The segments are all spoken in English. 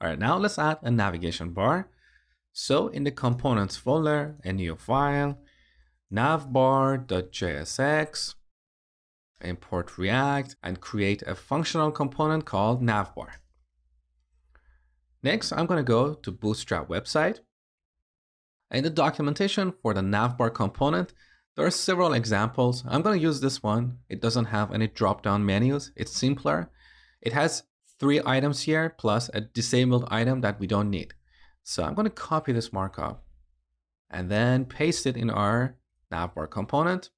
All right, now let's add a navigation bar. So in the components folder, a new file, navbar.jsx, import React, and create a functional component called navbar. Next, I'm going to go to Bootstrap website. In the documentation for the navbar component, there are several examples. I'm going to use this one. It doesn't have any drop-down menus. It's simpler. It has 3 items here plus a disabled item that we don't need. So I'm going to copy this markup and then paste it in our navbar component.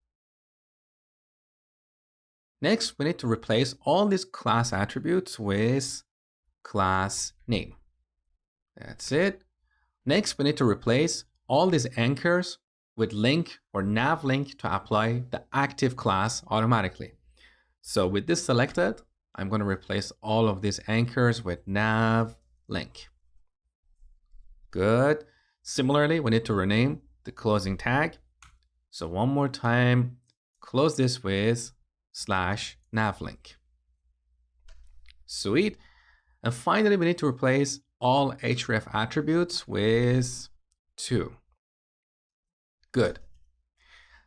Next, we need to replace all these class attributes with class name. That's it. Next, we need to replace all these anchors with link or nav link to apply the active class automatically. So with this selected, I'm going to replace all of these anchors with nav link. Good. Similarly, we need to rename the closing tag. So one more time, close this with /navlink. Sweet. And finally, we need to replace all href attributes with 2. Good.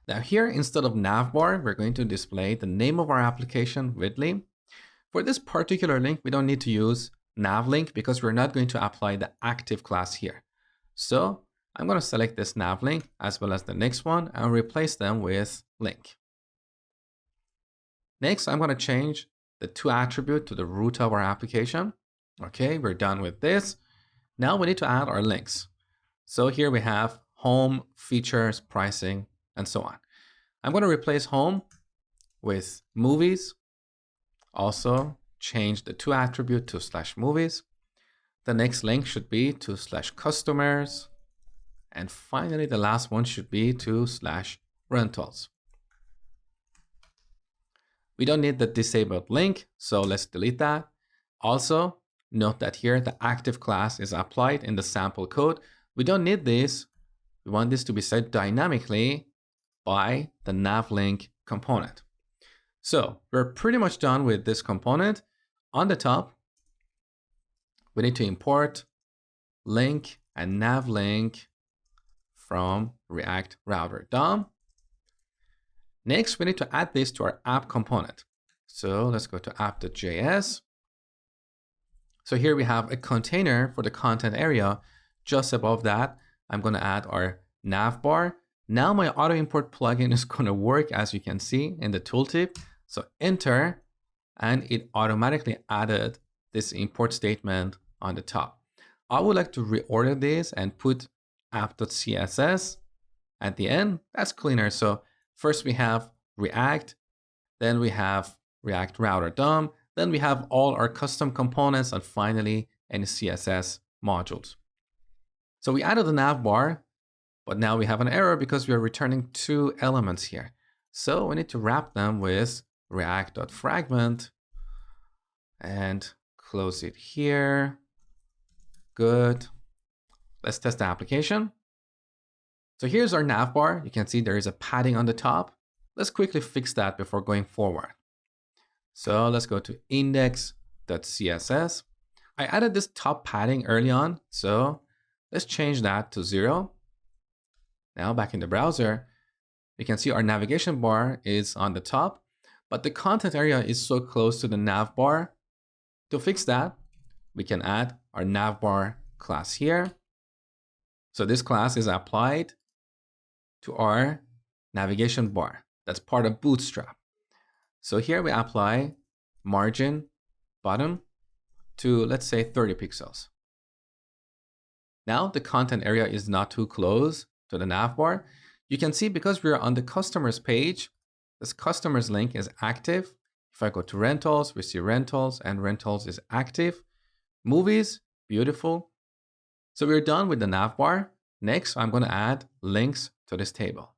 Now here, instead of navbar, we're going to display the name of our application with link. For this particular link, we don't need to use navlink because we're not going to apply the active class here. So I'm going to select this navlink as well as the next one and replace them with link. Next, I'm going to change the 2 attribute to the root of our application. Okay, we're done with this. Now we need to add our links. So here we have home, features, pricing, and so on. I'm going to replace home with movies. Also change the 2 attribute to /movies. The next link should be to /customers. And finally, the last one should be to /rentals. We don't need the disabled link, so let's delete that. Also, note that here the active class is applied in the sample code. We don't need this. We want this to be set dynamically by the navlink component. So we're pretty much done with this component. On the top, we need to import link and navlink from React Router DOM. Next, we need to add this to our app component. So let's go to app.js. So here we have a container for the content area. Just above that, I'm going to add our navbar. Now my auto import plugin is going to work, as you can see in the tooltip. So enter, and it automatically added this import statement on the top. I would like to reorder this and put app.css at the end. That's cleaner. So first we have React, then we have React Router DOM, then we have all our custom components, and finally any CSS modules. So we added the navbar, but now we have an error because we are returning 2 elements here. So we need to wrap them with react.fragment and close it here. Good. Let's test the application. So here's our navbar. You can see there is a padding on the top. Let's quickly fix that before going forward. So let's go to index.css. I added this top padding early on, so let's change that to 0. Now back in the browser, you can see our navigation bar is on the top, but the content area is so close to the navbar. To fix that, we can add our navbar class here. So this class is applied to our navigation bar. That's part of Bootstrap. So here we apply margin bottom to, let's say, 30 pixels. Now the content area is not too close to the navbar. You can see because we're on the customers page, this customers link is active. If I go to rentals, we see rentals, and rentals is active. Movies, beautiful. So we're done with the navbar. Next, I'm going to add links to this table.